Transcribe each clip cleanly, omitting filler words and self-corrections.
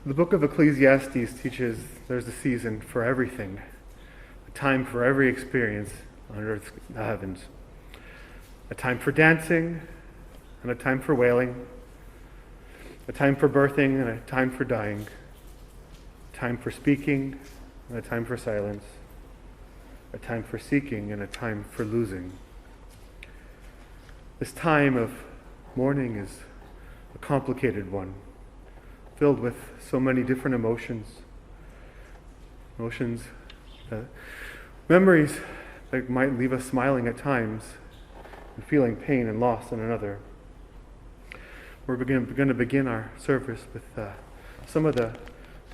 The book of Ecclesiastes teaches there's a season for everything, a time for every experience on earth's the heavens, a time for dancing and a time for wailing, a time for birthing and a time for dying, a time for speaking and a time for silence, a time for seeking and a time for losing. This time of mourning is a complicated one, filled with so many different emotions, memories that might leave us smiling at times and feeling pain and loss in another. We're going to begin our service with some of the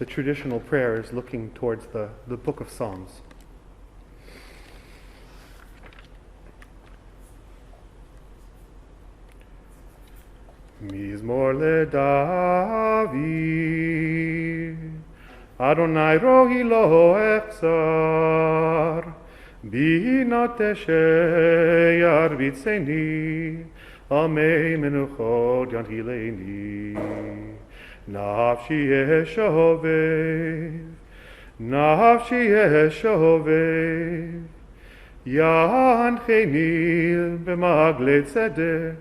traditional prayers looking towards the book of Psalms. Mizmor leDavid, Adonai rohi lo echsar, bina tesheyar vitzeni, amei menuchot yantileni, nafshi eshovev, yancheni b'magle tzedek,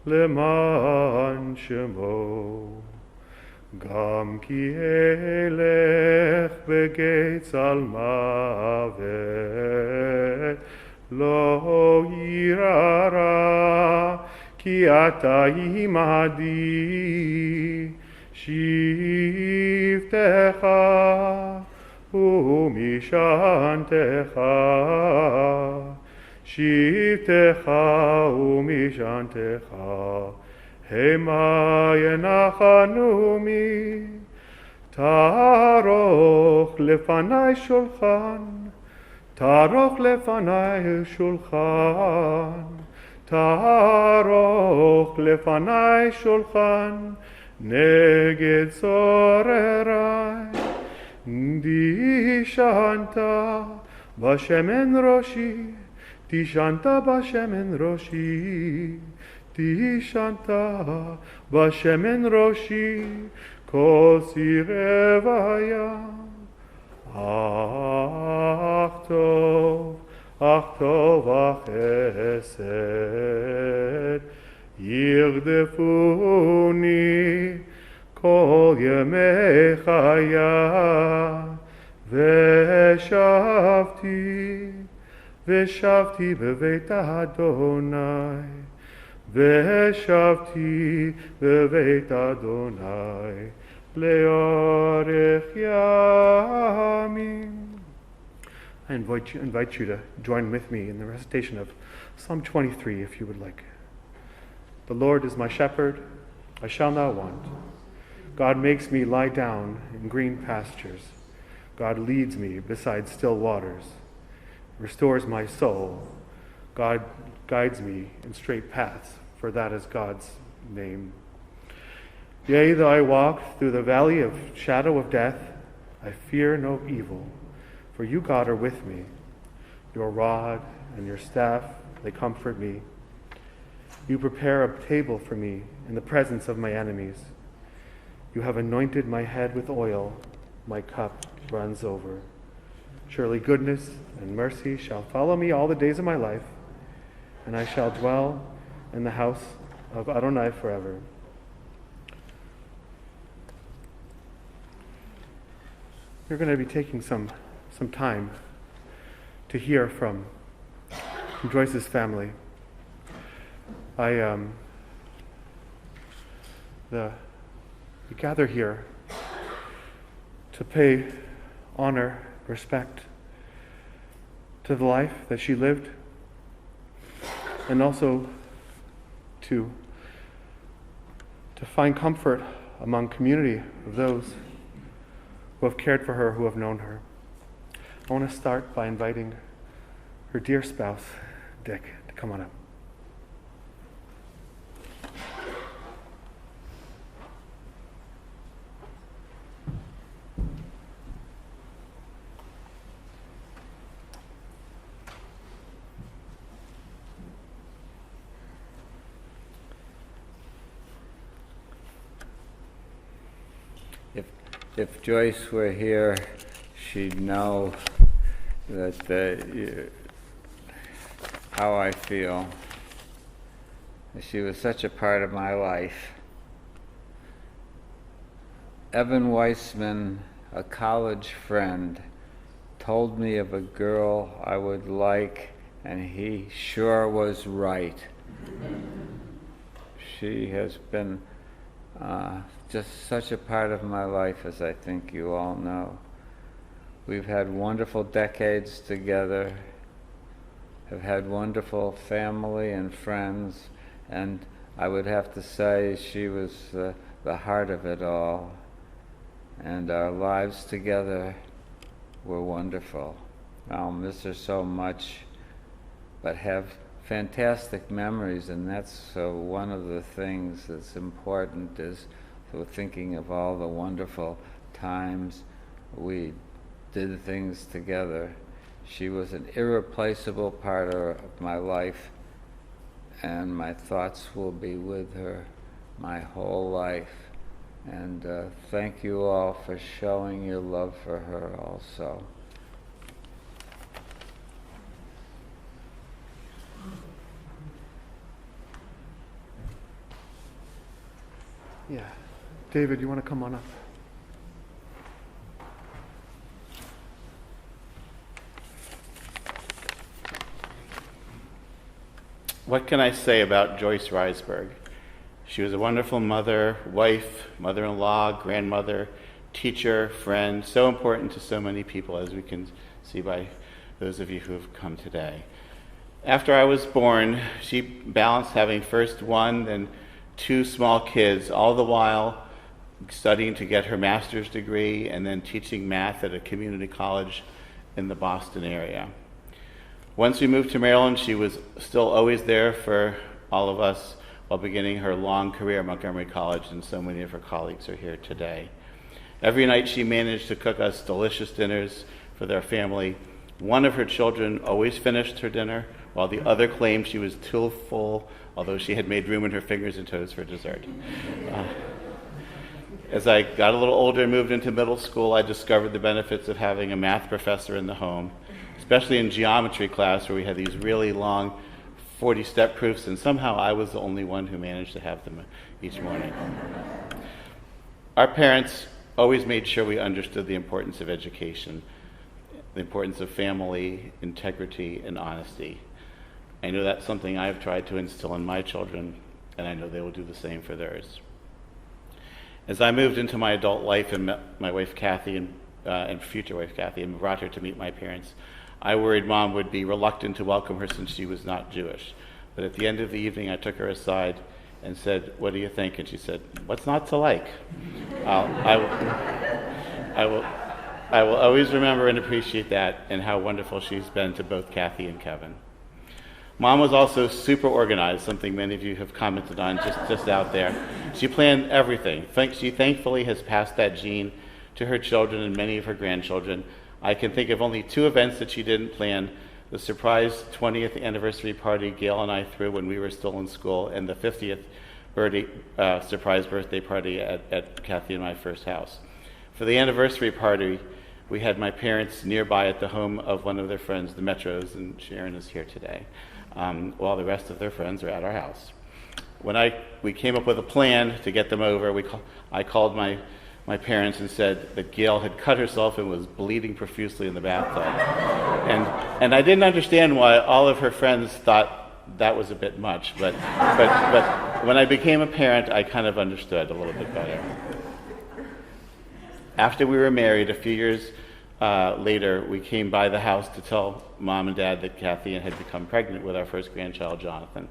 למען שמו גם כי אלך בגיא צל מוות לא אירא רע כי אתה עמדי שבטך ומשענתך שבטך ומשענתך המה ינחנומי תערוך לפני שולחן תערוך לפני שולחן תערוך לפני שולחן נגד צורריי דשנת בשמן ראשי תשענת בשמן ראשי, תשענת בשמן ראשי, כוסי רוויה. אך טוב החסד, ירדפוני כל ימי חיי, ושבתי בבית אדוני, ושבתי בבית אדוני, לאורך ימים. I invite you to join with me in the recitation of Psalm 23, if you would like. The Lord is my shepherd, I shall not want. God makes me lie down in green pastures. God leads me beside still waters. Restores my soul. God guides me in straight paths, for that is God's name. Yea, though I walk through the valley of shadow of death, I fear no evil, for you, God, are with me. Your rod and your staff, they comfort me. You prepare a table for me in the presence of my enemies. You have anointed my head with oil, my cup runs over. Surely goodness and mercy shall follow me all the days of my life, and I shall dwell in the house of Adonai forever. We're going to be taking some time to hear from Joyce's family. We gather here to pay honor, respect to the life that she lived, and also to find comfort among community of those who have cared for her, who have known her. I want to start by inviting her dear spouse, Dick, to come on up. If Joyce were here, she'd know that how I feel. She was such a part of my life. Evan Weissman, a college friend, told me of a girl I would like, and he sure was right. She has been just such a part of my life, as I think you all know. We've had wonderful decades together, have had wonderful family and friends, and I would have to say she was the heart of it all. And our lives together were wonderful. I'll miss her so much, but have fantastic memories, and that's one of the things that's important, is thinking of all the wonderful times we did things together. She was an irreplaceable part of my life, and my thoughts will be with her my whole life. And thank you all for showing your love for her also. Yeah. David, you want to come on up? What can I say about Joyce Riseberg? She was a wonderful mother, wife, mother-in-law, grandmother, teacher, friend, so important to so many people, as we can see by those of you who have come today. After I was born, she balanced having first one, then two small kids, all the while studying to get her master's degree and then teaching math at a community college in the Boston area. Once we moved to Maryland, she was still always there for all of us while beginning her long career at Montgomery College, and so many of her colleagues are here today. Every night she managed to cook us delicious dinners for their family. One of her children always finished her dinner, while the other claimed she was too full, although she had made room in her fingers and toes for dessert. As I got a little older and moved into middle school, I discovered the benefits of having a math professor in the home, especially in geometry class, where we had these really long 40-step proofs, and somehow I was the only one who managed to have them each morning. Our parents always made sure we understood the importance of education, the importance of family, integrity, and honesty. I know that's something I've tried to instill in my children, and I know they will do the same for theirs. As I moved into my adult life and met my wife Kathy and future wife Kathy and brought her to meet my parents, I worried Mom would be reluctant to welcome her since she was not Jewish. But at the end of the evening, I took her aside and said, "What do you think?" And she said, "What's not to like?" I will always remember and appreciate that, and how wonderful she's been to both Kathy and Kevin. Mom was also super organized, something many of you have commented on just out there. She planned everything. She thankfully has passed that gene to her children and many of her grandchildren. I can think of only two events that she didn't plan: the surprise 20th anniversary party Gail and I threw when we were still in school, and the 50th surprise birthday party at Kathy and my first house. For the anniversary party, we had my parents nearby at the home of one of their friends, the Metros, and Sharon is here today, while the rest of their friends are at our house. When we came up with a plan to get them over, I called my parents and said that Gail had cut herself and was bleeding profusely in the bathtub. And I didn't understand why all of her friends thought that was a bit much, but when I became a parent, I kind of understood a little bit better. After we were married, a few years later, we came by the house to tell Mom and Dad that Kathy had become pregnant with our first grandchild, Jonathan.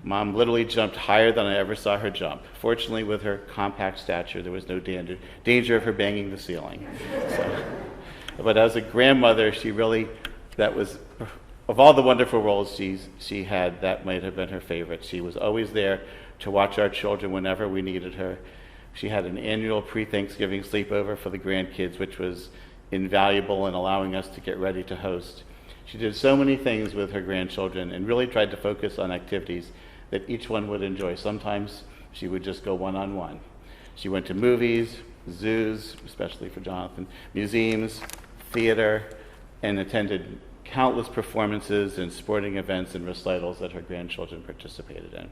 Mom literally jumped higher than I ever saw her jump. Fortunately, with her compact stature, there was no danger of her banging the ceiling. But as a grandmother, that was, of all the wonderful roles she had, that might have been her favorite. She was always there to watch our children whenever we needed her. She had an annual pre-Thanksgiving sleepover for the grandkids, which was invaluable in allowing us to get ready to host. She did so many things with her grandchildren and really tried to focus on activities that each one would enjoy. Sometimes she would just go one-on-one. She went to movies, zoos, especially for Jonathan, museums, theater, and attended countless performances and sporting events and recitals that her grandchildren participated in.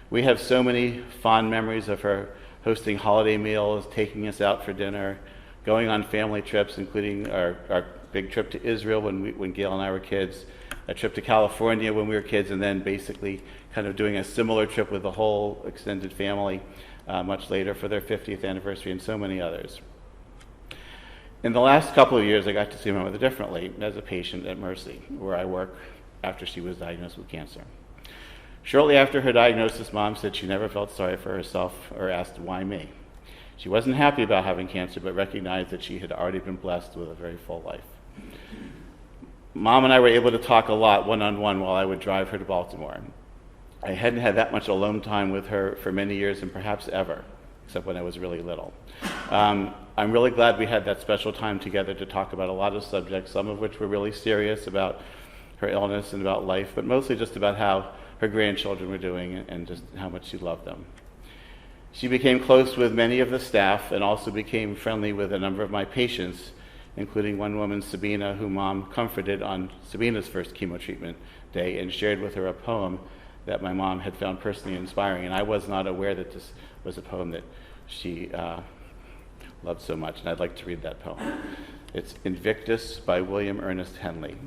We have so many fond memories of her hosting holiday meals, taking us out for dinner, going on family trips, including our big trip to Israel when Gail and I were kids, a trip to California when we were kids, and then basically kind of doing a similar trip with the whole extended family much later for their 50th anniversary, and so many others. In the last couple of years, I got to see my mother differently as a patient at Mercy, where I work after she was diagnosed with cancer. Shortly after her diagnosis, Mom said she never felt sorry for herself or asked, why me? She wasn't happy about having cancer, but recognized that she had already been blessed with a very full life. Mom and I were able to talk a lot one-on-one while I would drive her to Baltimore. I hadn't had that much alone time with her for many years, and perhaps ever, except when I was really little. I'm really glad we had that special time together to talk about a lot of subjects, some of which were really serious about her illness and about life, but mostly just about how her grandchildren were doing and just how much she loved them. She became close with many of the staff and also became friendly with a number of my patients, including one woman, Sabina, who Mom comforted on Sabina's first chemo treatment day and shared with her a poem that my mom had found personally inspiring. And I was not aware that this was a poem that she loved so much, and I'd like to read that poem. It's Invictus by William Ernest Henley.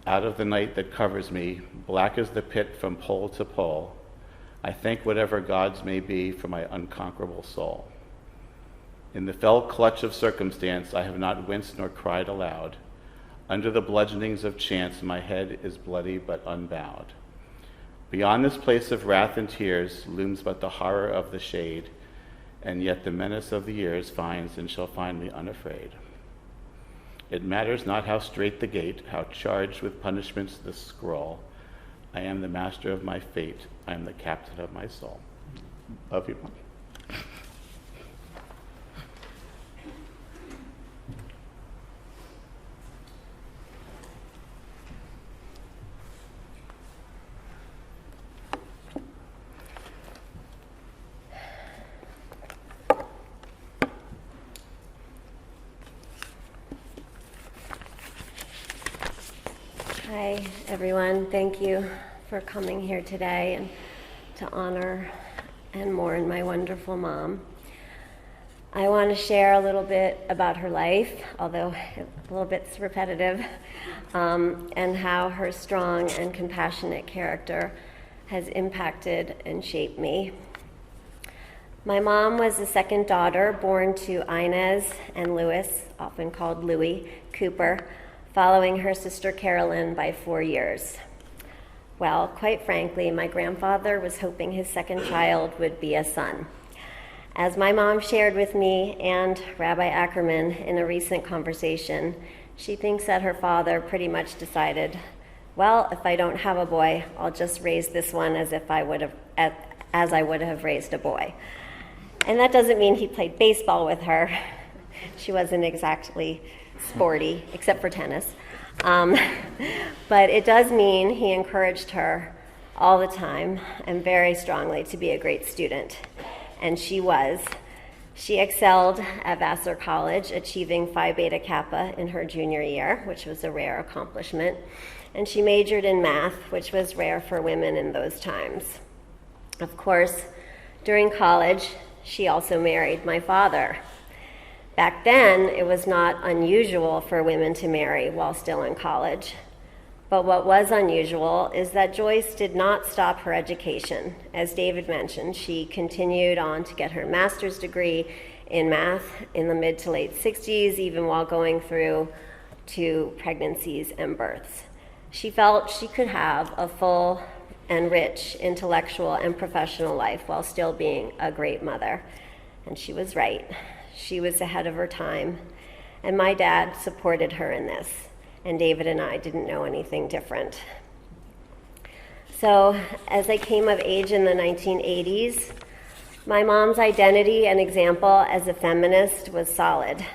Out of the night that covers me, black as the pit from pole to pole, I thank whatever gods may be for my unconquerable soul. In the fell clutch of circumstance, I have not winced nor cried aloud. Under the bludgeonings of chance, my head is bloody but unbowed. Beyond this place of wrath and tears looms but the horror of the shade, and yet the menace of the years finds and shall find me unafraid. It matters not how strait the gate, how charged with punishments the scroll. I am the master of my fate. I am the captain of my soul. Love you, Mom. Hi, everyone. Thank you for coming here today and to honor and mourn my wonderful mom. I want to share a little bit about her life, although a little bit's repetitive, and how her strong and compassionate character has impacted and shaped me. My mom was the second daughter born to Inez and Louis, often called Louie, Cooper, following her sister Carolyn by 4 years. Well, quite frankly, my grandfather was hoping his second child would be a son. As my mom shared with me and Rabbi Ackerman in a recent conversation, she thinks that her father pretty much decided, well, if I don't have a boy, I'll just raise this one as I would have raised a boy. And that doesn't mean he played baseball with her. She wasn't exactly sporty, except for tennis. But it does mean he encouraged her all the time and very strongly to be a great student. And she was. She excelled at Vassar College, achieving Phi Beta Kappa in her junior year, which was a rare accomplishment. And she majored in math, which was rare for women in those times. Of course, during college, she also married my father. Back then, it was not unusual for women to marry while still in college. But what was unusual is that Joyce did not stop her education. As David mentioned, she continued on to get her master's degree in math in the mid to late 60s, even while going through 2 pregnancies and births. She felt she could have a full and rich intellectual and professional life while still being a great mother. And she was right. She was ahead of her time, and my dad supported her in this, and David and I didn't know anything different. So, as I came of age in the 1980s, my mom's identity and example as a feminist was solid,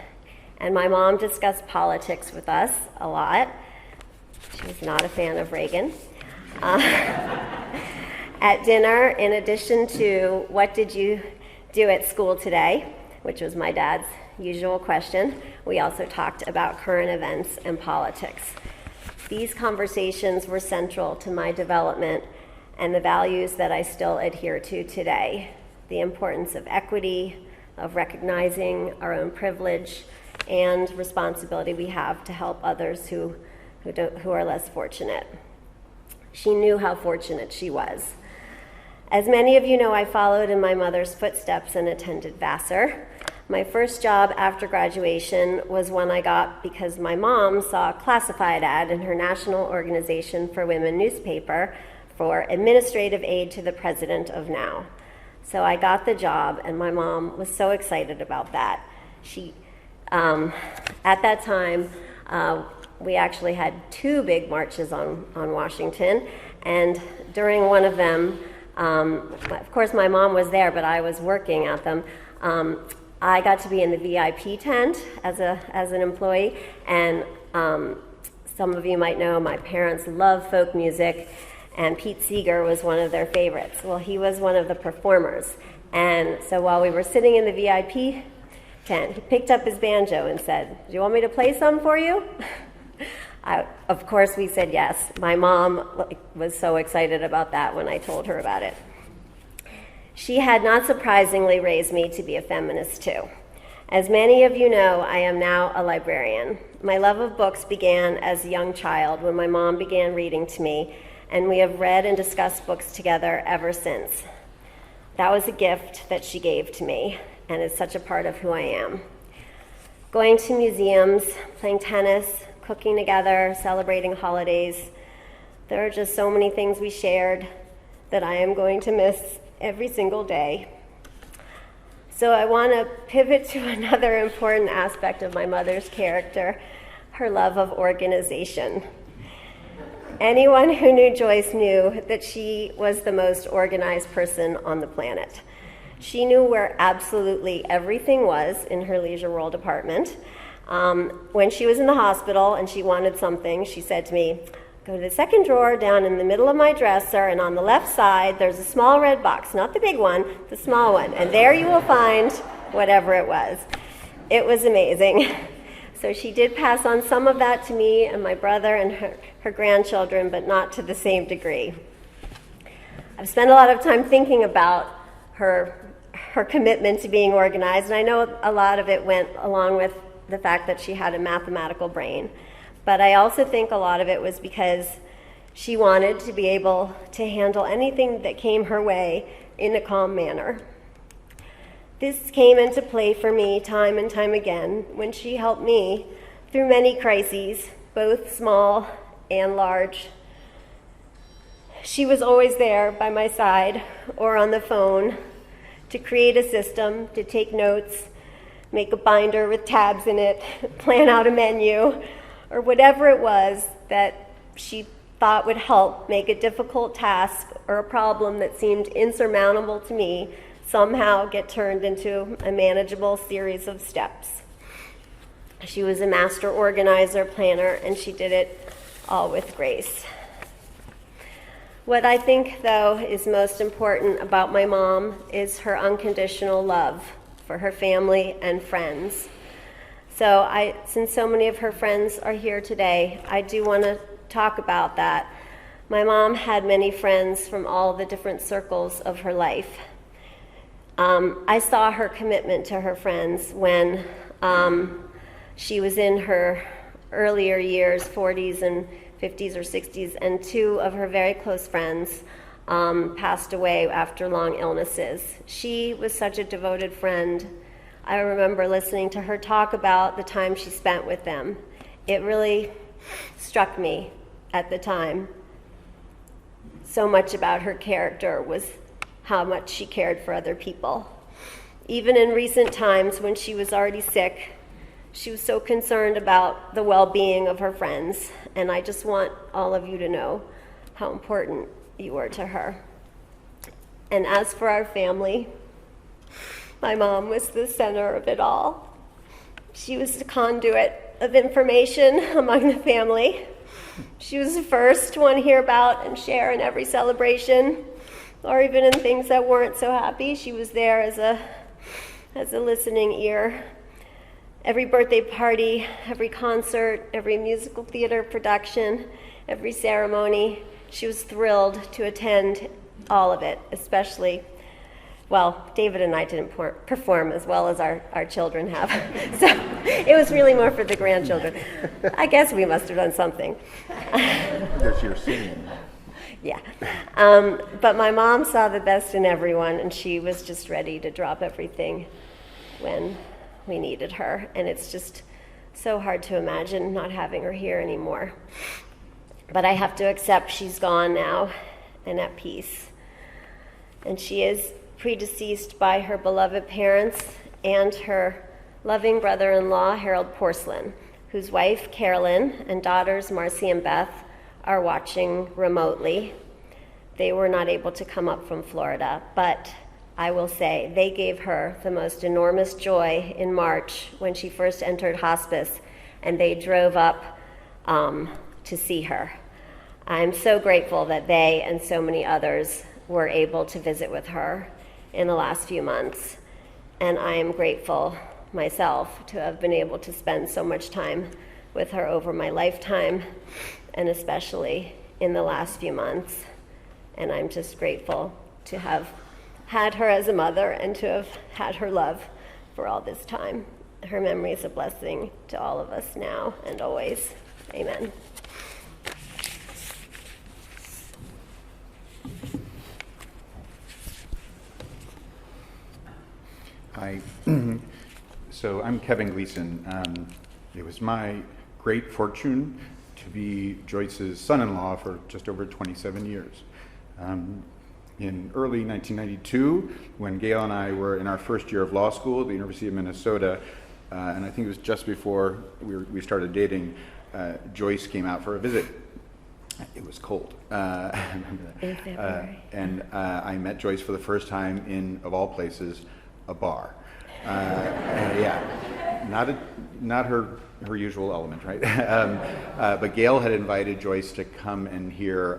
and my mom discussed politics with us a lot. She was not a fan of Reagan. At dinner, in addition to what did you do at school today, which was my dad's usual question. We also talked about current events and politics. These conversations were central to my development and the values that I still adhere to today. The importance of equity, of recognizing our own privilege, and responsibility we have to help others who are less fortunate. She knew how fortunate she was. As many of you know, I followed in my mother's footsteps and attended Vassar. My first job after graduation was one I got because my mom saw a classified ad in her National Organization for Women newspaper for administrative aid to the president of NOW. So I got the job, and my mom was so excited about that. She, at that time, we actually had 2 big marches on Washington, and during one of them, of course my mom was there, but I was working at them. I got to be in the VIP tent as an employee, and some of you might know my parents love folk music, and Pete Seeger was one of their favorites. Well, he was one of the performers, and so while we were sitting in the VIP tent, he picked up his banjo and said, "Do you want me to play some for you?" Of course, we said yes. My mom was so excited about that when I told her about it. She had not surprisingly raised me to be a feminist too. As many of you know, I am now a librarian. My love of books began as a young child when my mom began reading to me, and we have read and discussed books together ever since. That was a gift that she gave to me, and it's such a part of who I am. Going to museums, playing tennis, cooking together, celebrating holidays. There are just so many things we shared that I am going to miss every single day. So I want to pivot to another important aspect of my mother's character, her love of organization. Anyone who knew Joyce knew that she was the most organized person on the planet. She knew where absolutely everything was in her Leisure World apartment. When she was in the hospital and she wanted something, she said to me, "Go to the second drawer down in the middle of my dresser, and on the left side there's a small red box, not the big one, the small one, and there you will find whatever it was." It was amazing. So she did pass on some of that to me and my brother and her grandchildren, but not to the same degree. I've spent a lot of time thinking about her commitment to being organized, and I know a lot of it went along with the fact that she had a mathematical brain. But I also think a lot of it was because she wanted to be able to handle anything that came her way in a calm manner. This came into play for me time and time again when she helped me through many crises, both small and large. She was always there by my side or on the phone to create a system, to take notes, make a binder with tabs in it, plan out a menu, or whatever it was that she thought would help make a difficult task or a problem that seemed insurmountable to me somehow get turned into a manageable series of steps. She was a master organizer, planner, and she did it all with grace. What I think, though, is most important about my mom is her unconditional love for her family and friends. So since so many of her friends are here today, I do want to talk about that. My mom had many friends from all the different circles of her life. I saw her commitment to her friends when she was in her earlier years, 40s and 50s or 60s, and 2 of her very close friends passed away after long illnesses. She was such a devoted friend. I remember listening to her talk about the time she spent with them. It really struck me at the time. So much about her character was how much she cared for other people. Even in recent times when she was already sick, she was so concerned about the well-being of her friends, and I just want all of you to know how important you were to her. And as for our family, my mom was the center of it all. She was the conduit of information among the family. She was the first one to hear about and share in every celebration, or even in things that weren't so happy. She was there as as a listening ear. Every birthday party, every concert, every musical theater production, every ceremony, she was thrilled to attend all of it, especially, well, David and I didn't perform as well as our children have. So it was really more for the grandchildren. I guess we must have done something. Because you're singing. Yeah. But my mom saw the best in everyone, and she was just ready to drop everything when we needed her. And it's just so hard to imagine not having her here anymore. But I have to accept she's gone now and at peace. And she is predeceased by her beloved parents and her loving brother-in-law, Harold Porcelain, whose wife, Carolyn, and daughters, Marcy and Beth, are watching remotely. They were not able to come up from Florida, but I will say they gave her the most enormous joy in March when she first entered hospice, and they drove up to see her. I'm so grateful that they and so many others were able to visit with her in the last few months, and I am grateful myself to have been able to spend so much time with her over my lifetime, and especially in the last few months. And I'm just grateful to have had her as a mother and to have had her love for all this time. Her memory is a blessing to all of us now and always. Amen. Hi. So I'm Kevin Gleason. It was my great fortune to be Joyce's son-in-law for just over 27 years. In early 1992, when Gail and I were in our first year of law school at the University of Minnesota, and I think it was just before we started dating, Joyce came out for a visit. It was cold. I remember that. In February. And I met Joyce for the first time in, of all places, a bar. Yeah, not her usual element, right? But Gail had invited Joyce to come and hear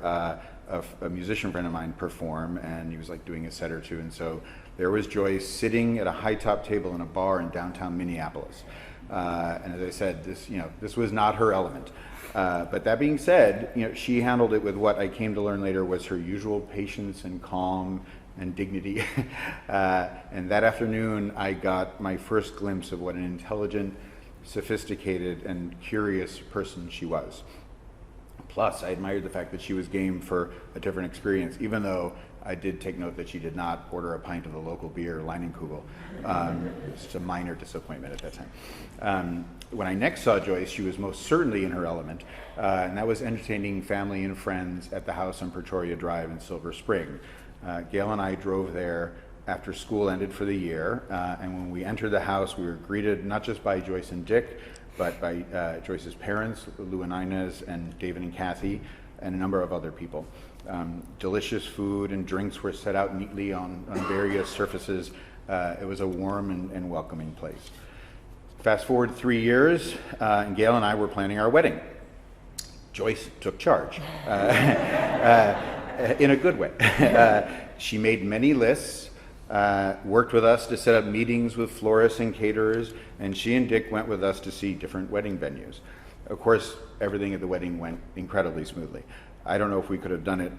a musician friend of mine perform, and he was like doing a set or two, and so there was Joyce sitting at a high top table in a bar in downtown Minneapolis. And as I said, this was not her element. But that being said, she handled it with what I came to learn later was her usual patience and calm and dignity. And that afternoon, I got my first glimpse of what an intelligent, sophisticated, and curious person she was. Plus, I admired the fact that she was game for a different experience, even though I did take note that she did not order a pint of the local beer, Leinenkugel. It was just a minor disappointment at that time. When I next saw Joyce, she was most certainly in her element, and that was entertaining family and friends at the house on Pretoria Drive in Silver Spring. Gail and I drove there after school ended for the year, and when we entered the house, we were greeted not just by Joyce and Dick, but by Joyce's parents, Lou and Inez, and David and Kathy, and a number of other people. Delicious food and drinks were set out neatly on various surfaces. It was a warm and welcoming place. Fast forward 3 years, and Gail and I were planning our wedding. Joyce took charge, in a good way. She made many lists, worked with us to set up meetings with florists and caterers, and she and Dick went with us to see different wedding venues. Of course, everything at the wedding went incredibly smoothly. I don't know if we could have done it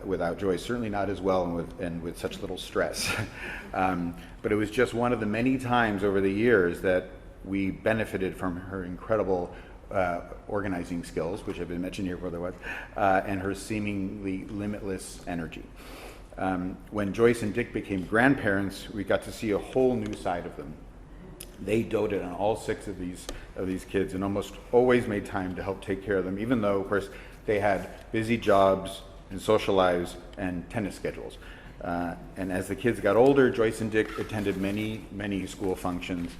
without Joyce, certainly not as well and with such little stress. But it was just one of the many times over the years that we benefited from her incredible organizing skills, which have been mentioned here otherwise, and her seemingly limitless energy. When Joyce and Dick became grandparents, we got to see a whole new side of them. They doted on all 6 of these kids and almost always made time to help take care of them, even though, of course, they had busy jobs and social lives and tennis schedules. And as the kids got older, Joyce and Dick attended many, many school functions,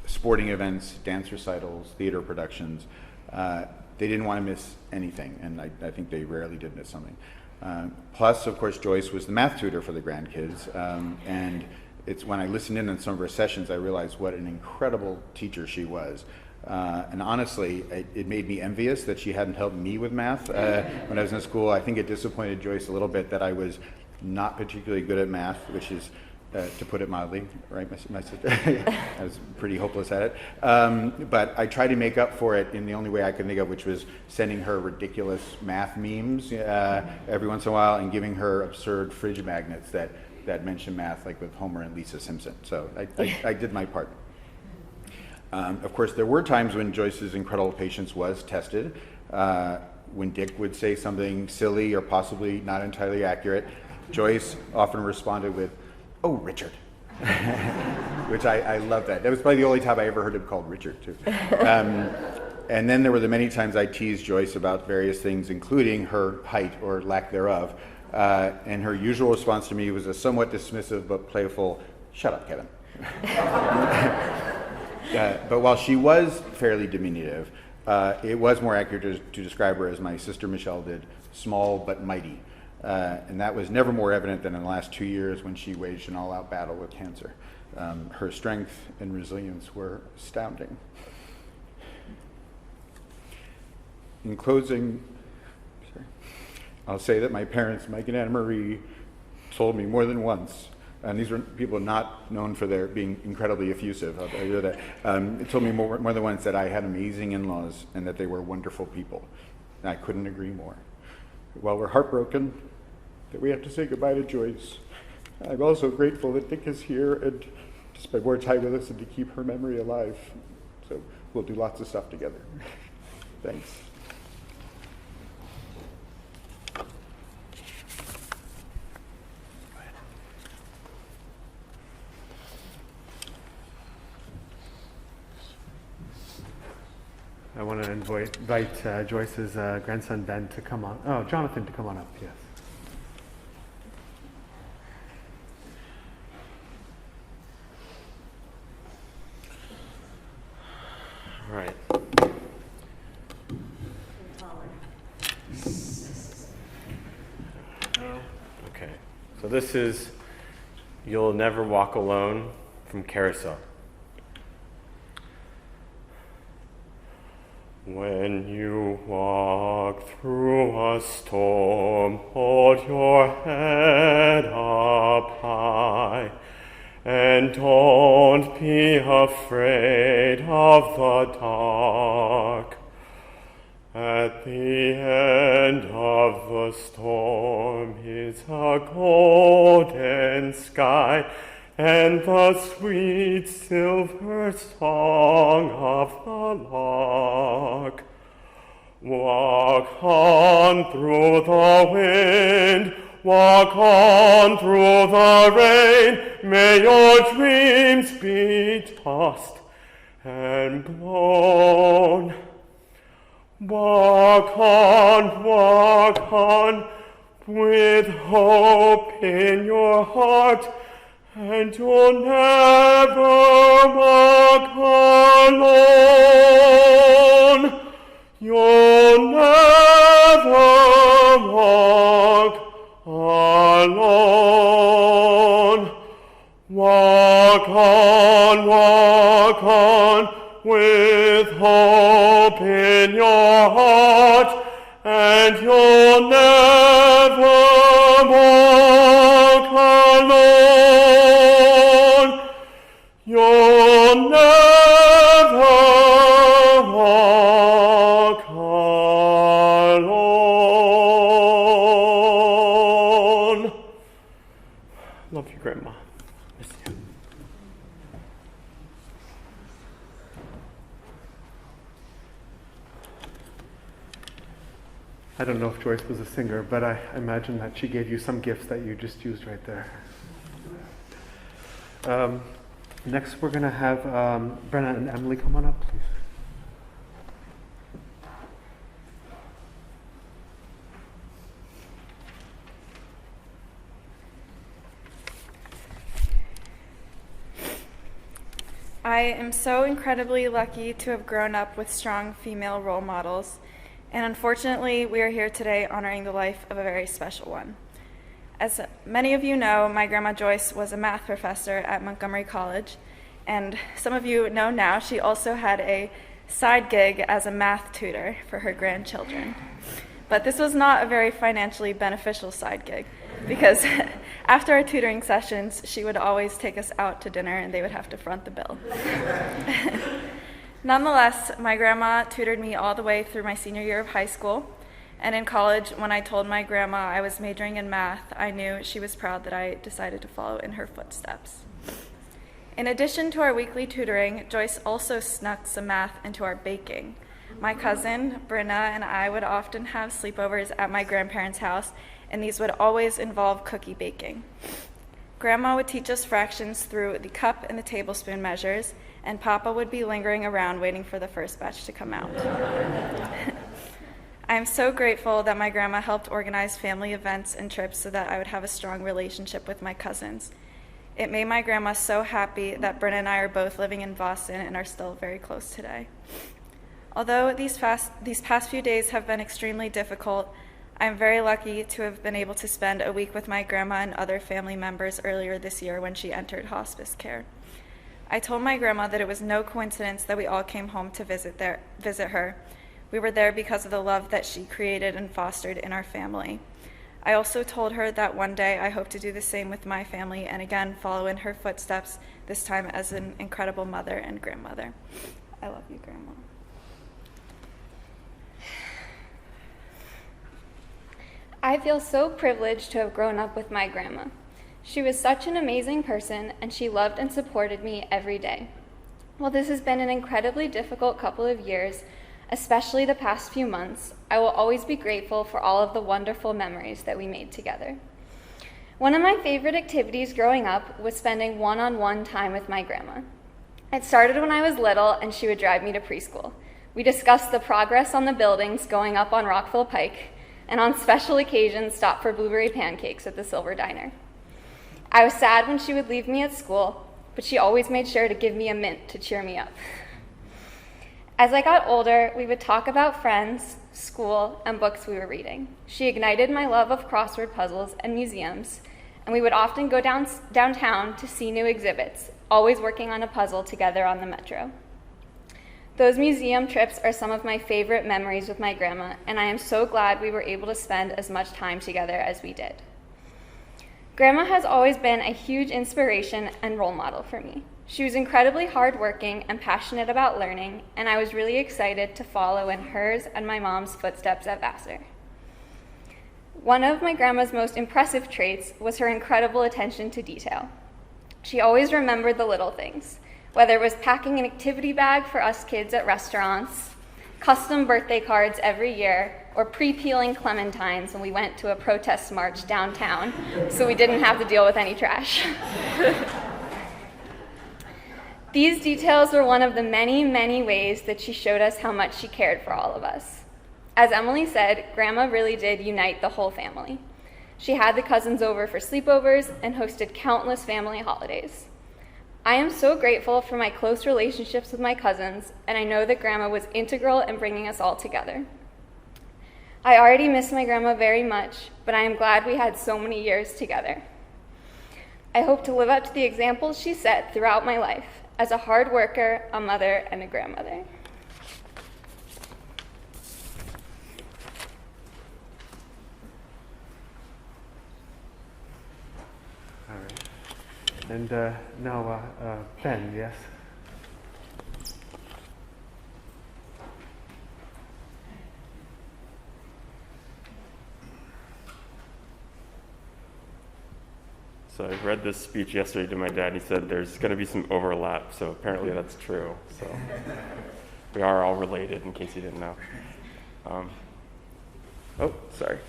sporting events, dance recitals, theater productions. They didn't want to miss anything, and I think they rarely did miss something. Plus, of course, Joyce was the math tutor for the grandkids, and it's when I listened in on some of her sessions, I realized what an incredible teacher she was. And honestly, it made me envious that she hadn't helped me with math when I was in school. I think it disappointed Joyce a little bit that I was not particularly good at math, which is to put it mildly, right, my sister? I was pretty hopeless at it. But I tried to make up for it in the only way I could think of, which was sending her ridiculous math memes every once in a while and giving her absurd fridge magnets that mention math, like with Homer and Lisa Simpson. So I did my part. Of course, there were times when Joyce's incredible patience was tested. When Dick would say something silly or possibly not entirely accurate, Joyce often responded with, "Oh, Richard," which I love that. That was probably the only time I ever heard him called Richard, too. And then there were the many times I teased Joyce about various things, including her height or lack thereof. And her usual response to me was a somewhat dismissive but playful, "Shut up, Kevin." But while she was fairly diminutive, it was more accurate to describe her as my sister Michelle did, small but mighty. And that was never more evident than in the last 2 years when she waged an all-out battle with cancer. Her strength and resilience were astounding. In closing, I'll say that my parents, Mike and Anna Marie, told me more than once, and these were people not known for their being incredibly effusive. I'll tell you that. It told me more than once that I had amazing in-laws and that they were wonderful people. And I couldn't agree more. While we're heartbroken that we have to say goodbye to Joyce, I'm also grateful that Dick is here and to spend more time with us and to keep her memory alive. So we'll do lots of stuff together. Thanks. I want to invite Joyce's grandson Ben to come on. Oh, Jonathan to come on up, yes. All right. Okay. So this is "You'll Never Walk Alone" from Carousel. When you walk through a storm, hold your head up high, and don't be afraid of the dark. At the end of the storm is a golden sky, and the sweet silver song of the lark. Walk on through the wind, walk on through the rain, may your dreams be tossed and blown. Walk on, with hope in your heart, and you'll never walk alone. You'll never walk alone. Walk on, with hope in your heart, and you'll never walk alone. You'll never walk alone. Love you, Grandma. Miss you. I don't know if Joyce was a singer, but I imagine that she gave you some gifts that you just used right there. Next, we're going to have Brenna and Emily come on up, please. I am so incredibly lucky to have grown up with strong female role models, and unfortunately, we are here today honoring the life of a very special one. As many of you know, my grandma Joyce was a math professor at Montgomery College, and some of you know now she also had a side gig as a math tutor for her grandchildren. But this was not a very financially beneficial side gig, because After our tutoring sessions, she would always take us out to dinner and they would have to front the bill. Nonetheless, my grandma tutored me all the way through my senior year of high school. And in college, when I told my grandma I was majoring in math, I knew she was proud that I decided to follow in her footsteps. In addition to our weekly tutoring, Joyce also snuck some math into our baking. My cousin, Brenna, and I would often have sleepovers at my grandparents' house, and these would always involve cookie baking. Grandma would teach us fractions through the cup and the tablespoon measures, and Papa would be lingering around waiting for the first batch to come out. I am so grateful that my grandma helped organize family events and trips so that I would have a strong relationship with my cousins. It made my grandma so happy that Brenna and I are both living in Boston and are still very close today. Although these past few days have been extremely difficult, I am very lucky to have been able to spend a week with my grandma and other family members earlier this year when she entered hospice care. I told my grandma that it was no coincidence that we all came home to visit her. We were there because of the love that she created and fostered in our family. I also told her that one day I hope to do the same with my family and again follow in her footsteps, this time as an incredible mother and grandmother. I love you, Grandma. I feel so privileged to have grown up with my grandma. She was such an amazing person, and she loved and supported me every day. While this has been an incredibly difficult couple of years, especially the past few months, I will always be grateful for all of the wonderful memories that we made together. One of my favorite activities growing up was spending one-on-one time with my grandma. It started when I was little, and she would drive me to preschool. We discussed the progress on the buildings going up on Rockville Pike, and on special occasions stopped for blueberry pancakes at the Silver Diner. I was sad when she would leave me at school, but she always made sure to give me a mint to cheer me up. As I got older, we would talk about friends, school, and books we were reading. She ignited my love of crossword puzzles and museums, and we would often go downtown to see new exhibits, always working on a puzzle together on the metro. Those museum trips are some of my favorite memories with my grandma, and I am so glad we were able to spend as much time together as we did. Grandma has always been a huge inspiration and role model for me. She was incredibly hardworking and passionate about learning, and I was really excited to follow in hers and my mom's footsteps at Vassar. One of my grandma's most impressive traits was her incredible attention to detail. She always remembered the little things, whether it was packing an activity bag for us kids at restaurants, custom birthday cards every year, or pre-peeling clementines when we went to a protest march downtown so we didn't have to deal with any trash. These details were one of the many, many ways that she showed us how much she cared for all of us. As Emily said, Grandma really did unite the whole family. She had the cousins over for sleepovers and hosted countless family holidays. I am so grateful for my close relationships with my cousins, and I know that Grandma was integral in bringing us all together. I already miss my grandma very much, but I am glad we had so many years together. I hope to live up to the examples she set throughout my life as a hard worker, a mother, and a grandmother. All right. And now, Ben, yes? So I read this speech yesterday to my dad. He said there's going to be some overlap, so apparently that's true. So we are all related, in case you didn't know. Sorry.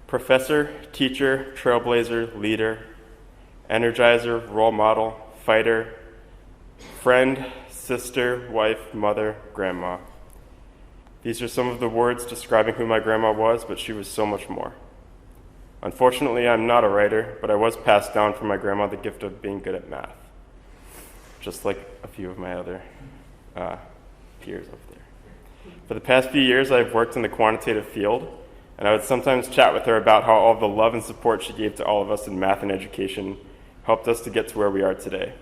Professor, teacher, trailblazer, leader, energizer, role model, fighter, friend, sister, wife, mother, grandma. These are some of the words describing who my grandma was, but she was so much more. Unfortunately, I'm not a writer, but I was passed down from my grandma the gift of being good at math, just like a few of my other peers up there. For the past few years, I've worked in the quantitative field, and I would sometimes chat with her about how all the love and support she gave to all of us in math and education helped us to get to where we are today.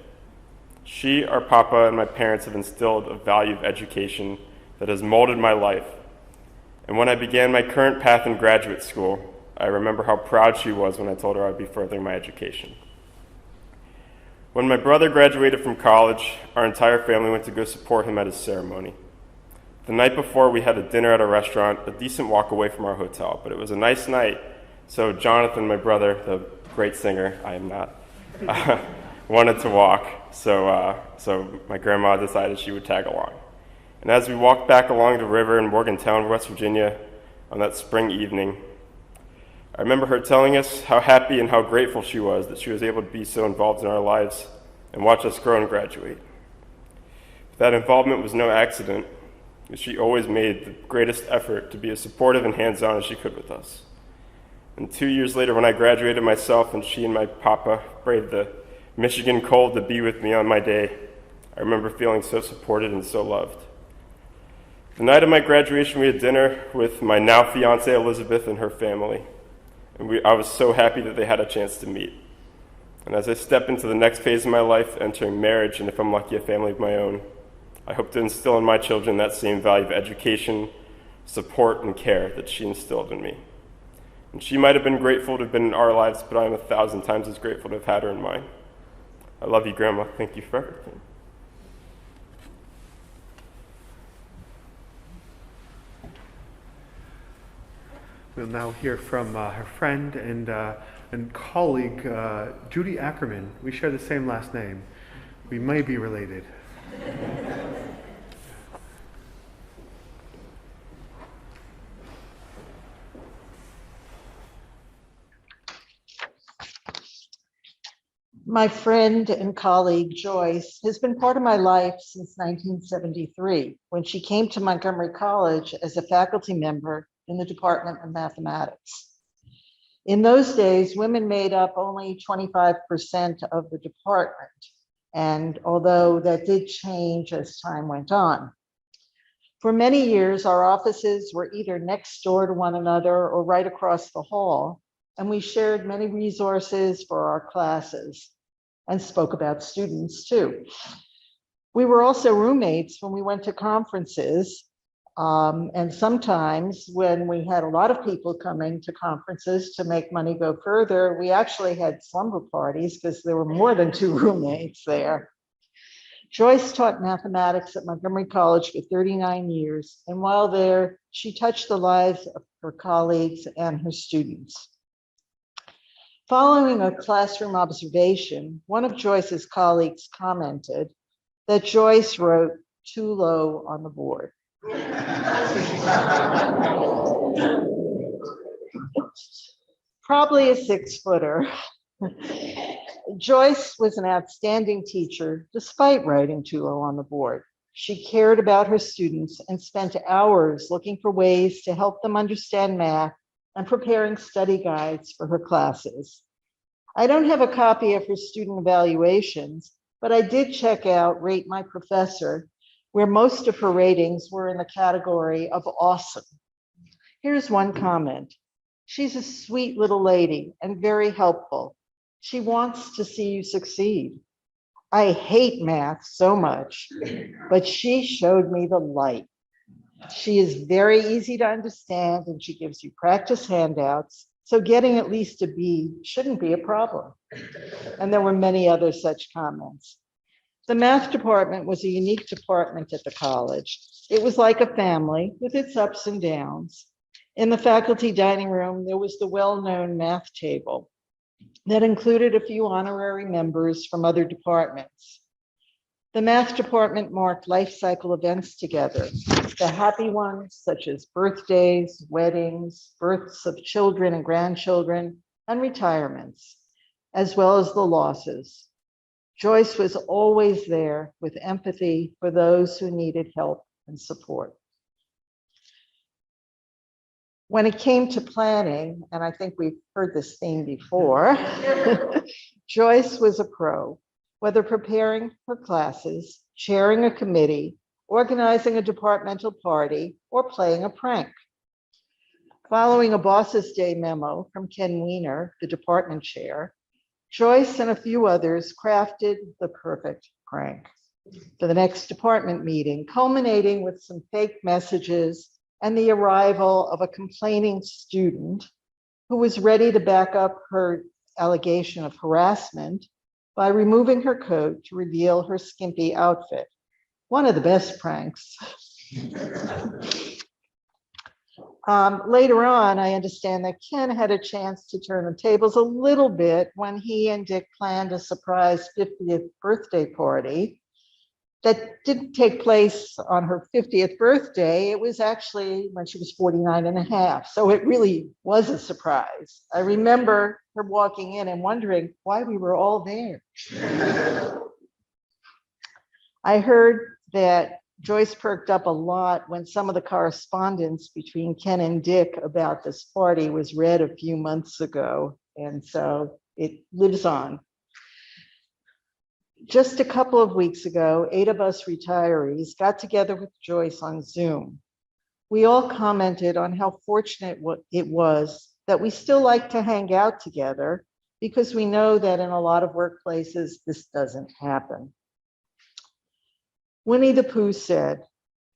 She, our papa, and my parents have instilled a value of education that has molded my life. And when I began my current path in graduate school, I remember how proud she was when I told her I'd be furthering my education. When my brother graduated from college, our entire family went to go support him at his ceremony. The night before, we had a dinner at a restaurant a decent walk away from our hotel, but it was a nice night, so Jonathan, my brother, the great singer, I am not, wanted to walk, so my grandma decided she would tag along. And as we walked back along the river in Morgantown, West Virginia, on that spring evening, I remember her telling us how happy and how grateful she was that she was able to be so involved in our lives and watch us grow and graduate. That involvement was no accident, because she always made the greatest effort to be as supportive and hands-on as she could with us. And 2 years later, when I graduated myself and she and my papa braved the Michigan cold to be with me on my day, I remember feeling so supported and so loved. The night of my graduation, we had dinner with my now fiancée Elizabeth and her family. And I was so happy that they had a chance to meet. And as I step into the next phase of my life, entering marriage, and if I'm lucky, a family of my own, I hope to instill in my children that same value of education, support, and care that she instilled in me. And she might have been grateful to have been in our lives, but I am 1,000 times as grateful to have had her in mine. I love you, Grandma. Thank you for everything. We'll now hear from her friend and colleague, Judy Ackerman. We share the same last name. We may be related. My friend and colleague, Joyce, has been part of my life since 1973, when she came to Montgomery College as a faculty member in the Department of Mathematics. In those days, women made up only 25% of the department, and although that did change as time went on. For many years, our offices were either next door to one another or right across the hall, and we shared many resources for our classes and spoke about students too. We were also roommates when we went to conferences, and sometimes when we had a lot of people coming to conferences to make money go further, we actually had slumber parties because there were more than 2 roommates there. Joyce taught mathematics at Montgomery College for 39 years, and while there, she touched the lives of her colleagues and her students. Following a classroom observation, one of Joyce's colleagues commented that Joyce wrote too low on the board. Probably a 6-footer. Joyce was an outstanding teacher despite writing too low on the board. She cared about her students and spent hours looking for ways to help them understand math and preparing study guides for her classes. I don't have a copy of her student evaluations, but I did check out Rate My Professor, where most of her ratings were in the category of awesome. Here's one comment. She's a sweet little lady and very helpful. She wants to see you succeed. I hate math so much, but she showed me the light. She is very easy to understand and she gives you practice handouts, so getting at least a B shouldn't be a problem. And there were many other such comments. The math department was a unique department at the college. It was like a family with its ups and downs. In the faculty dining room, there was the well-known math table that included a few honorary members from other departments. The math department marked life cycle events together, the happy ones such as birthdays, weddings, births of children and grandchildren, and retirements, as well as the losses. Joyce was always there with empathy for those who needed help and support. When it came to planning, and I think we've heard this theme before, Joyce was a pro, whether preparing for classes, chairing a committee, organizing a departmental party, or playing a prank. Following a Boss's Day memo from Ken Weiner, the department chair, Joyce and a few others crafted the perfect prank for the next department meeting, culminating with some fake messages and the arrival of a complaining student who was ready to back up her allegation of harassment by removing her coat to reveal her skimpy outfit. One of the best pranks. Later on, I understand that Ken had a chance to turn the tables a little bit when he and Dick planned a surprise 50th birthday party that didn't take place on her 50th birthday. It was actually when she was 49 and a half. So it really was a surprise. I remember her walking in and wondering why we were all there. I heard that Joyce perked up a lot when some of the correspondence between Ken and Dick about this party was read a few months ago. And so it lives on. Just a couple of weeks ago, 8 of us retirees got together with Joyce on Zoom. We all commented on how fortunate it was that we still like to hang out together because we know that in a lot of workplaces, this doesn't happen. Winnie the Pooh said,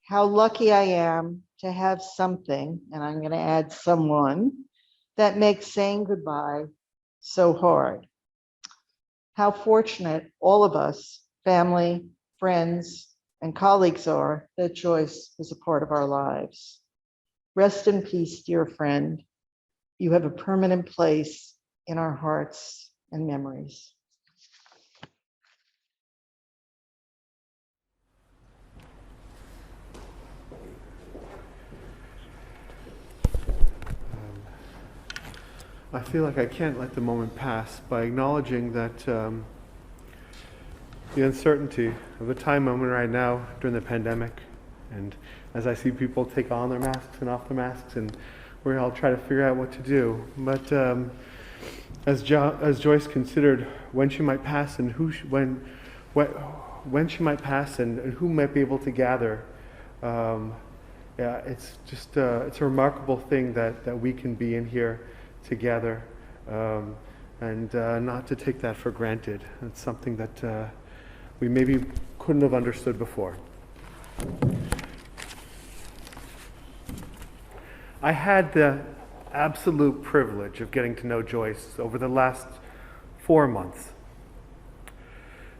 "How lucky I am to have something," and I'm going to add someone, "that makes saying goodbye so hard." How fortunate all of us, family, friends, and colleagues are that Joyce was a part of our lives. Rest in peace, dear friend. You have a permanent place in our hearts and memories. I feel like I can't let the moment pass by acknowledging that the uncertainty of the time moment right now during the pandemic, and as I see people take on their masks and off their masks, and we're all trying to figure out what to do. But as Joyce considered when she might pass and when she might pass and who might be able to gather, it's just it's a remarkable thing that we can be in here together, and not to take that for granted. It's something that we maybe couldn't have understood before. I had the absolute privilege of getting to know Joyce over the last 4 months.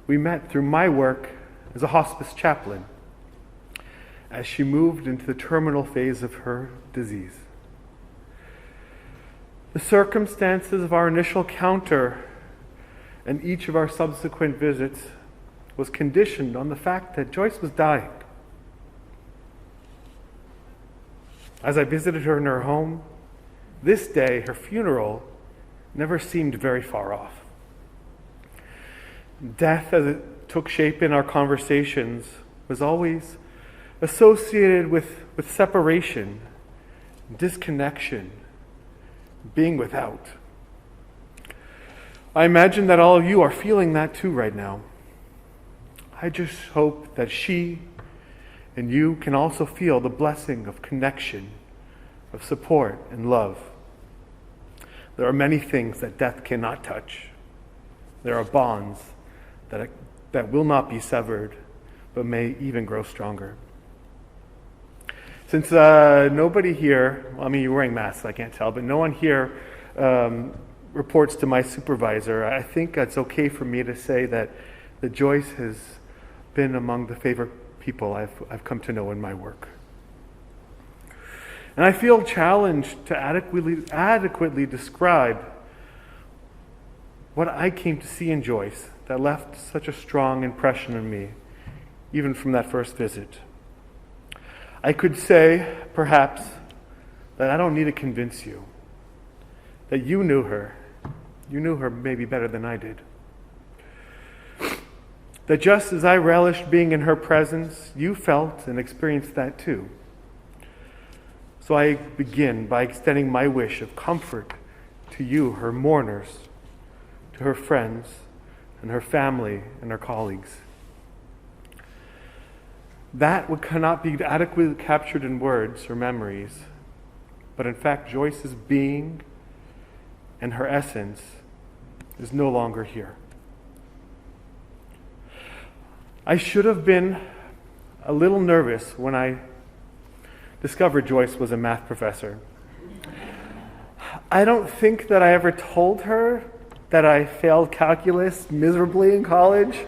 We met through my work as a hospice chaplain as she moved into the terminal phase of her disease. The circumstances of our initial encounter and each of our subsequent visits was conditioned on the fact that Joyce was dying. As I visited her in her home, this day, her funeral, never seemed very far off. Death, as it took shape in our conversations, was always associated with separation, disconnection, being without. I imagine that all of you are feeling that too right now. I just hope that she and you can also feel the blessing of connection, of support and love. There are many things that death cannot touch. There are bonds that will not be severed, but may even grow stronger. Since nobody here, well, I mean, you're wearing masks, I can't tell, but no one here reports to my supervisor, I think it's okay for me to say that Joyce has been among the favorite people I've come to know in my work. And I feel challenged to adequately describe what I came to see in Joyce that left such a strong impression on me, even from that first visit. I could say, perhaps, that I don't need to convince you, that you knew her. You knew her maybe better than I did. That just as I relished being in her presence, you felt and experienced that too. So I begin by extending my wish of comfort to you, her mourners, to her friends, and her family and her colleagues. That cannot be adequately captured in words or memories, but in fact, Joyce's being and her essence is no longer here. I should have been a little nervous when I discovered Joyce was a math professor. I don't think that I ever told her that I failed calculus miserably in college.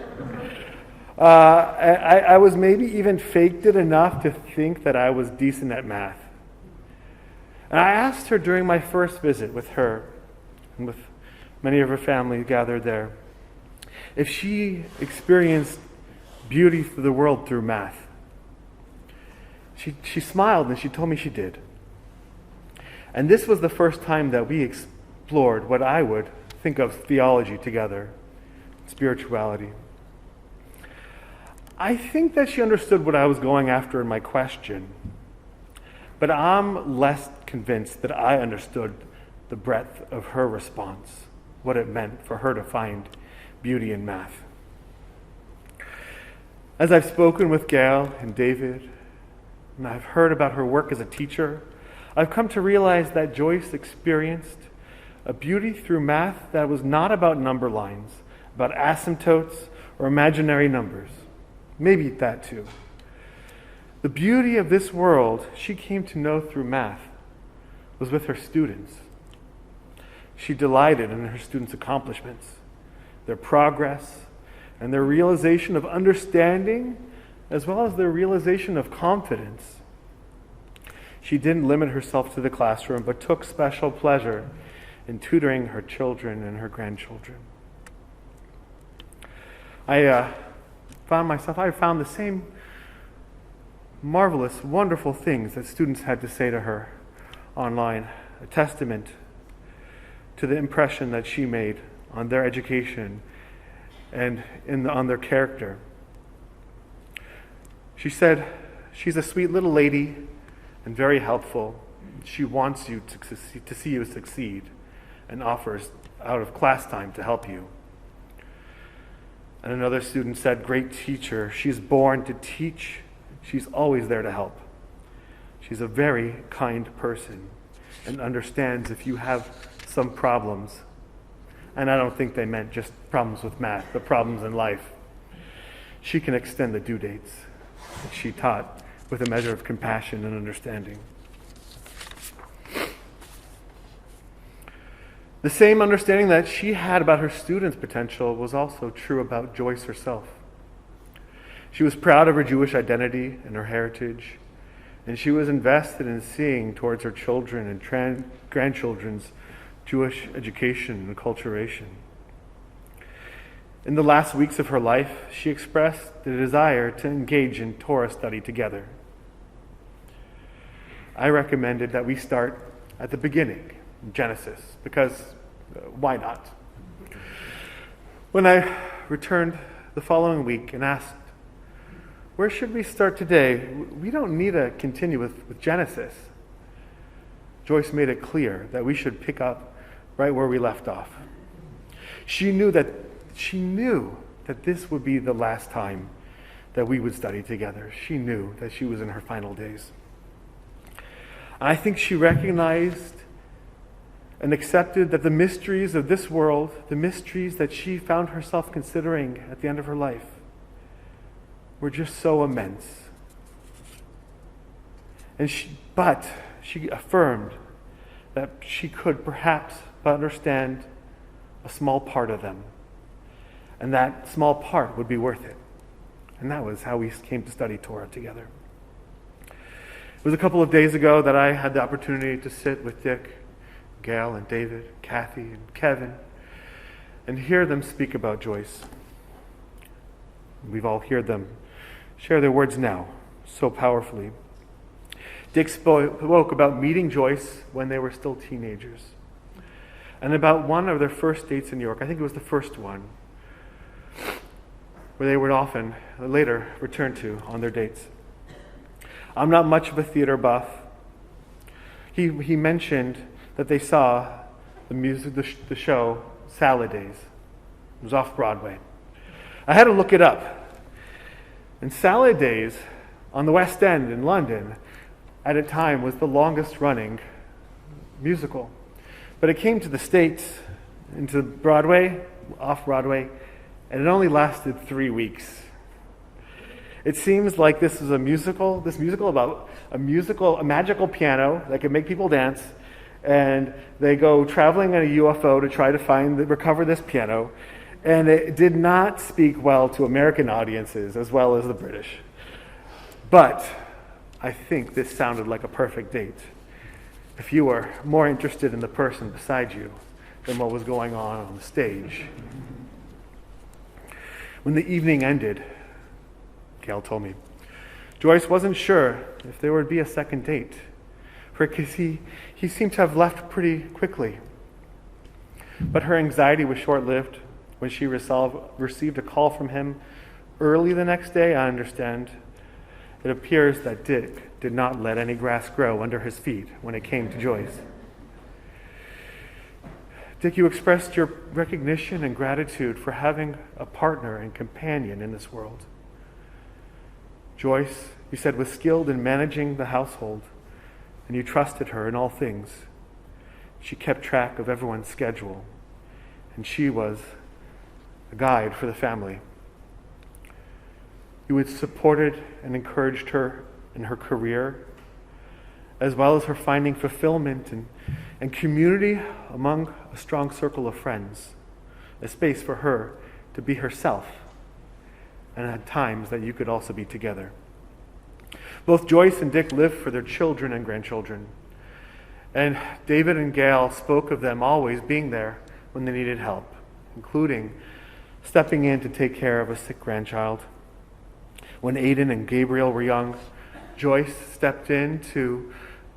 I was maybe even faked it enough to think that I was decent at math. And I asked her during my first visit with her and with many of her family gathered there if she experienced beauty through the world through math. She smiled and she told me she did. And this was the first time that we explored what I would think of theology together, spirituality. I think that she understood what I was going after in my question, but I'm less convinced that I understood the breadth of her response, what it meant for her to find beauty in math. As I've spoken with Gail and David, and I've heard about her work as a teacher, I've come to realize that Joyce experienced a beauty through math that was not about number lines, about asymptotes or imaginary numbers. Maybe that too. The beauty of this world she came to know through math was with her students. She delighted in her students' accomplishments, their progress, and their realization of understanding, as well as their realization of confidence. She didn't limit herself to the classroom, but took special pleasure in tutoring her children and her grandchildren. I found the same marvelous, wonderful things that students had to say to her online, a testament to the impression that she made on their education and on their character. She said, she's a sweet little lady and very helpful. She wants you to see you succeed and offers out of class time to help you. And another student said, great teacher. She's born to teach. She's always there to help. She's a very kind person and understands if you have some problems. And I don't think they meant just problems with math, but problems in life. She can extend the due dates that she taught with a measure of compassion and understanding. The same understanding that she had about her students' potential was also true about Joyce herself. She was proud of her Jewish identity and her heritage, and she was invested in seeing towards her children and grandchildren's Jewish education and acculturation. In the last weeks of her life, she expressed the desire to engage in Torah study together. I recommended that we start at the beginning, in Genesis, because why not? When I returned the following week and asked, where should we start today? We don't need to continue with Genesis. Joyce made it clear that we should pick up right where we left off. She knew that this would be the last time that we would study together. She knew that she was in her final days. I think she recognized and accepted that the mysteries of this world, the mysteries that she found herself considering at the end of her life, were just so immense. But she affirmed that she could perhaps understand a small part of them, and that small part would be worth it. And that was how we came to study Torah together. It was a couple of days ago that I had the opportunity to sit with Dick, Gail, and David, Kathy, and Kevin, and hear them speak about Joyce. We've all heard them share their words now so powerfully. Dick spoke about meeting Joyce when they were still teenagers, and about one of their first dates in New York. I think it was the first one, where they would often later return to on their dates. I'm not much of a theater buff. He mentioned that they saw the show Salad Days. It was off Broadway. I had to look it up. And Salad Days on the West End in London at a time was the longest running musical. But it came to the States, into Broadway, off Broadway, and it only lasted 3 weeks. It seems like this musical about a magical piano that could make people dance, and they go traveling in a UFO to try to recover this piano, and it did not speak well to American audiences as well as the British. But I think this sounded like a perfect date if you were more interested in the person beside you than what was going on the stage. When the evening ended, Gail told me, Joyce wasn't sure if there would be a second date, because he seemed to have left pretty quickly. But her anxiety was short-lived. When she received a call from him early the next day, I understand, it appears that Dick did not let any grass grow under his feet when it came to Joyce. Dick, you expressed your recognition and gratitude for having a partner and companion in this world. Joyce, you said, was skilled in managing the household, and you trusted her in all things. She kept track of everyone's schedule, and she was a guide for the family. You had supported and encouraged her in her career, as well as her finding fulfillment and community among a strong circle of friends, a space for her to be herself, and at times that you could also be together. Both Joyce and Dick lived for their children and grandchildren, and David and Gail spoke of them always being there when they needed help, including stepping in to take care of a sick grandchild. When Aiden and Gabriel were young, Joyce stepped in to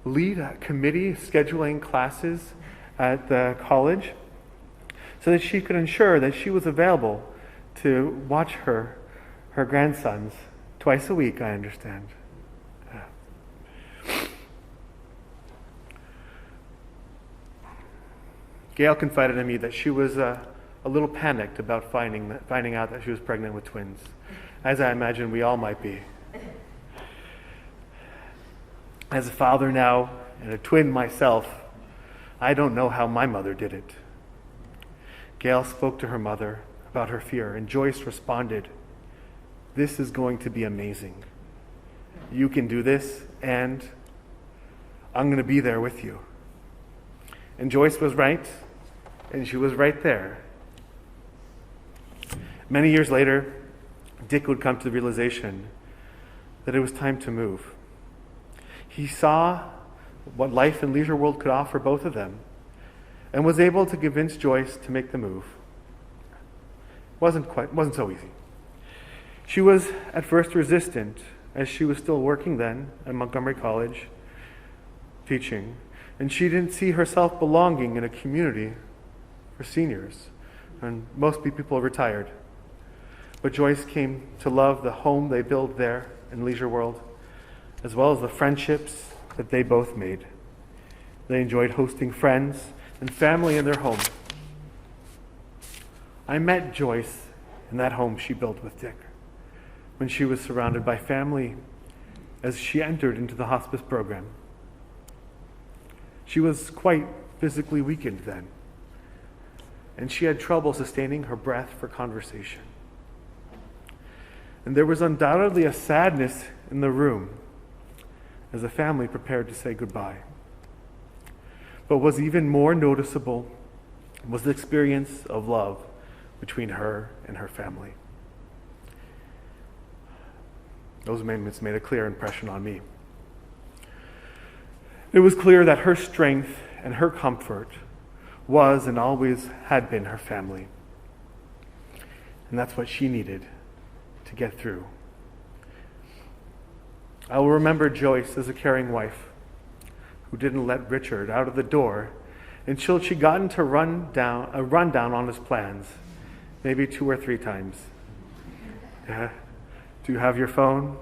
lead a committee scheduling classes at the college so that she could ensure that she was available to watch her grandsons twice a week, I understand. Gail confided in me that she was a little panicked about finding out that she was pregnant with twins, as I imagine we all might be. As a father now and a twin myself, I don't know how my mother did it. Gail spoke to her mother about her fear, and Joyce responded, "This is going to be amazing. You can do this, and I'm going to be there with you." And Joyce was right, and she was right there. Many years later, Dick would come to the realization that it was time to move. He saw what life and leisure world could offer both of them and was able to convince Joyce to make the move. Wasn't so easy. She was at first resistant, as she was still working then at Montgomery College, teaching, and she didn't see herself belonging in a community for seniors, and most people retired. But Joyce came to love the home they built there in Leisure World, as well as the friendships that they both made. They enjoyed hosting friends and family in their home. I met Joyce in that home she built with Dick, when she was surrounded by family as she entered into the hospice program. She was quite physically weakened then, and she had trouble sustaining her breath for conversation. And there was undoubtedly a sadness in the room as the family prepared to say goodbye. But what was even more noticeable was the experience of love between her and her family. Those moments made a clear impression on me. It was clear that her strength and her comfort was and always had been her family. And that's what she needed to get through. I will remember Joyce as a caring wife who didn't let Richard out of the door until she got into a rundown on his plans, maybe 2 or 3 times. Yeah. Do you have your phone?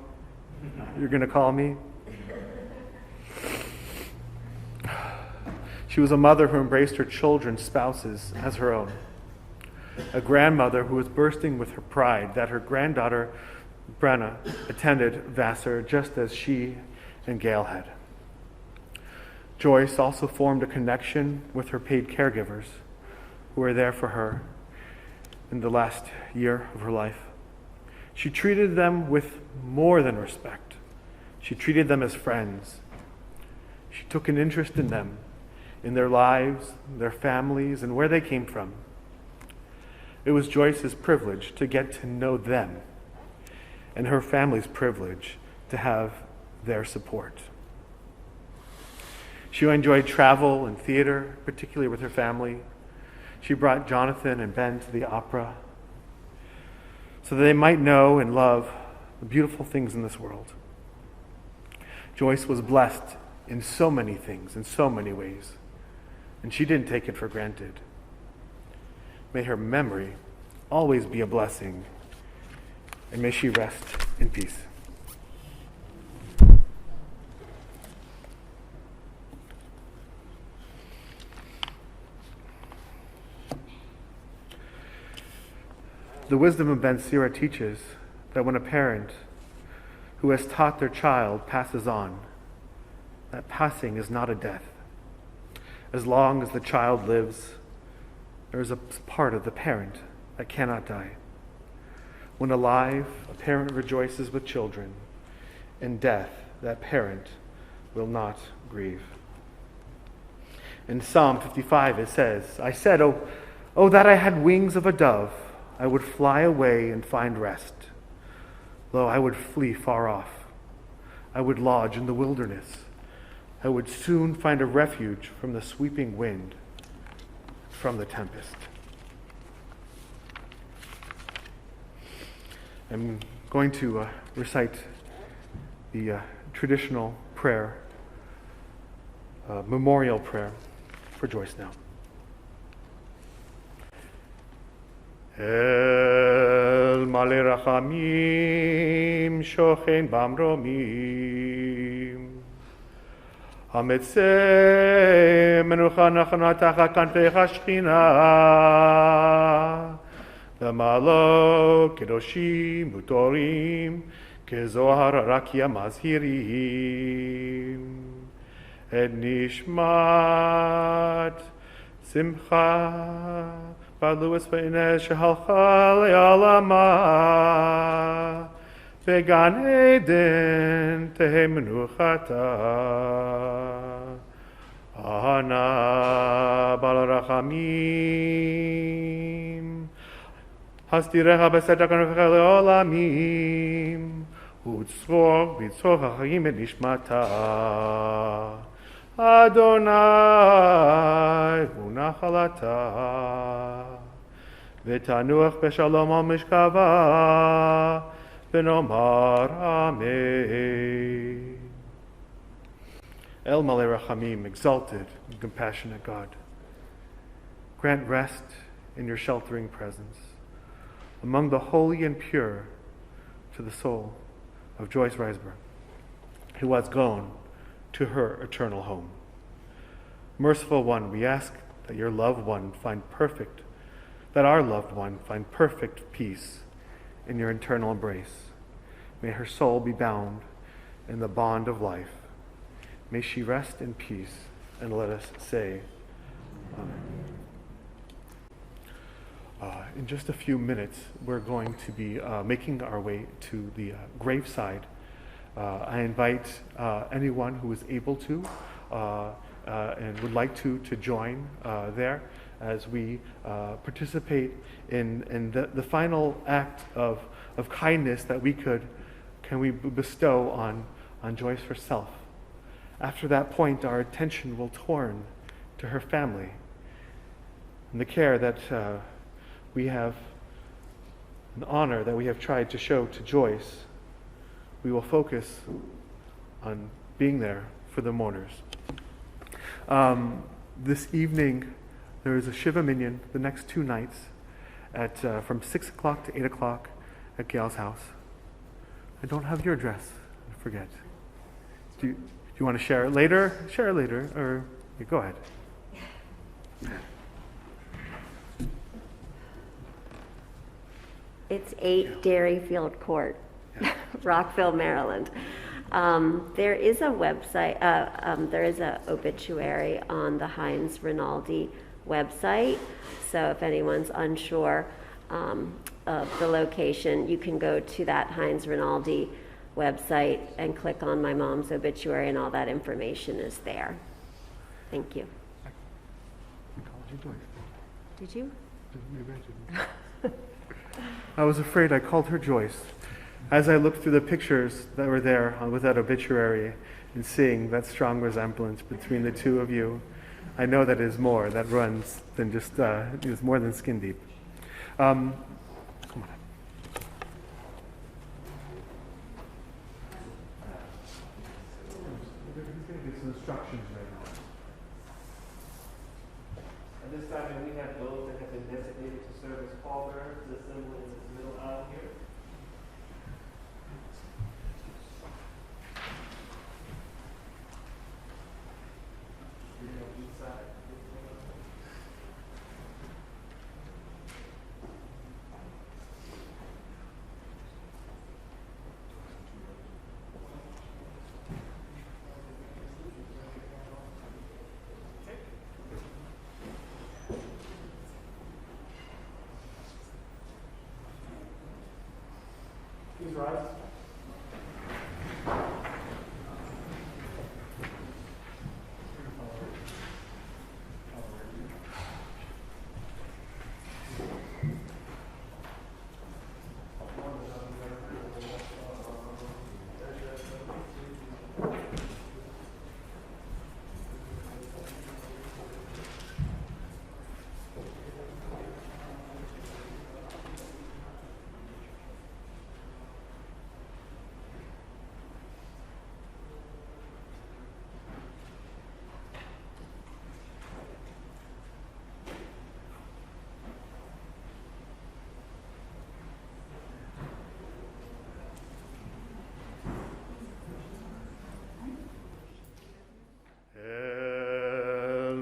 You're going to call me? She was a mother who embraced her children's spouses as her own. A grandmother who was bursting with her pride that her granddaughter, Brenna, attended Vassar just as she and Gail had. Joyce also formed a connection with her paid caregivers who were there for her in the last year of her life. She treated them with more than respect. She treated them as friends. She took an interest in them in their lives, their families, and where they came from. It was Joyce's privilege to get to know them, and her family's privilege to have their support. She enjoyed travel and theater, particularly with her family. She brought Jonathan and Ben to the opera so that they might know and love the beautiful things in this world. Joyce was blessed in so many things, in so many ways, and she didn't take it for granted. May her memory always be a blessing, and may she rest in peace. The wisdom of Ben Sira teaches that when a parent who has taught their child passes on, that passing is not a death. As long as the child lives, there is a part of the parent that cannot die. When alive, a parent rejoices with children. In death, that parent will not grieve. In Psalm 55 it says, I said, oh, that I had wings of a dove, I would fly away and find rest. Lo, I would flee far off. I would lodge in the wilderness. I would soon find a refuge from the sweeping wind, from the tempest. I'm going to recite the traditional prayer, memorial prayer for Joyce now. El male rachamim shochen bamromim hametzeh menucha nachana tachat kanfecha shchina v'malo kedoshim utorim kezohar rakia mazhirim et nishmat simcha Louis V'inez shehalcha le'alama ve'gan eden tehei menuchata Ana bal rachamim hasdirecha b'sedek anufecha le'olamim u'tzrok b'tzrok ha'chayim et nishmata Adonai unachalata v'tanuach b'shalom al mishkava v'nomar amen. El Malei Rachamim, exalted and compassionate God, grant rest in your sheltering presence among the holy and pure to the soul of Joyce Riseberg, who has gone to her eternal home. Merciful One, we ask that your loved one find perfect, that our loved one find perfect peace in your eternal embrace. May her soul be bound in the bond of life. May she rest in peace, and let us say, Amen. In just a few minutes, we're going to be making our way to the graveside. I invite anyone who is able to and would like to join there as we participate in the final act of kindness that we can bestow on Joyce herself. After that point, our attention will turn to her family and the care that we have, an honor that we have tried to show to Joyce. We will focus on being there for the mourners. This evening, there is a Shiva Minyan the next 2 nights at from 6 o'clock to 8 o'clock at Gail's house. I don't have your address. I forget. Do you want to share it later? Share it later, or yeah, go ahead. It's 8 Dairyfield Court, Rockville, Maryland. There is a website, there is an obituary on the Heinz Rinaldi website. So if anyone's unsure of the location, you can go to that Heinz Rinaldi website and click on my mom's obituary, and all that information is there. Thank you. Excellent. Did you? I was afraid I called her Joyce. As I looked through the pictures that were there with that obituary and seeing that strong resemblance between the two of you, I know that is more, that runs than just, it is more than skin deep. Come on. Some instructions right now. At this time, we have those that have been designated to serve as pallbearers to assemble in this middle aisle here. Please rise.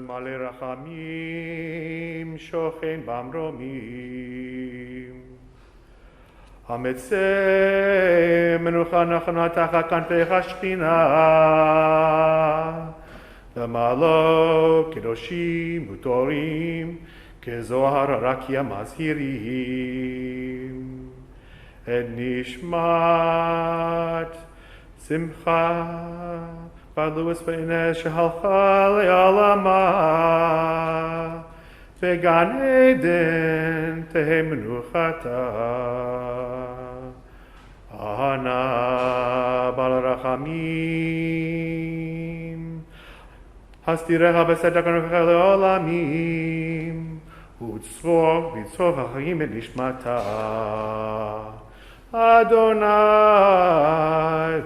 מלא רחמים, שוכן במרומים. המצא מנוחה נכונה תחת כנפיך השכינה, ומעלו קדושים וטהורים, כזוהר הרקיע מזהירים. את נשמת שמחה בת לואיס ואינס שהלכה לעולמה, בגן עדן תהא מנוחתה. אהנה בעל רחמים, הסתיריה בסתר כנפיך לעולמים, וצרור בצרור החיים את נשמתה. אדוני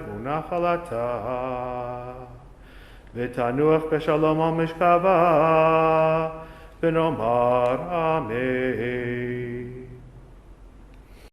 הוא נחלתה, ותנוח בשלום על משכבה, ונאמר אמן.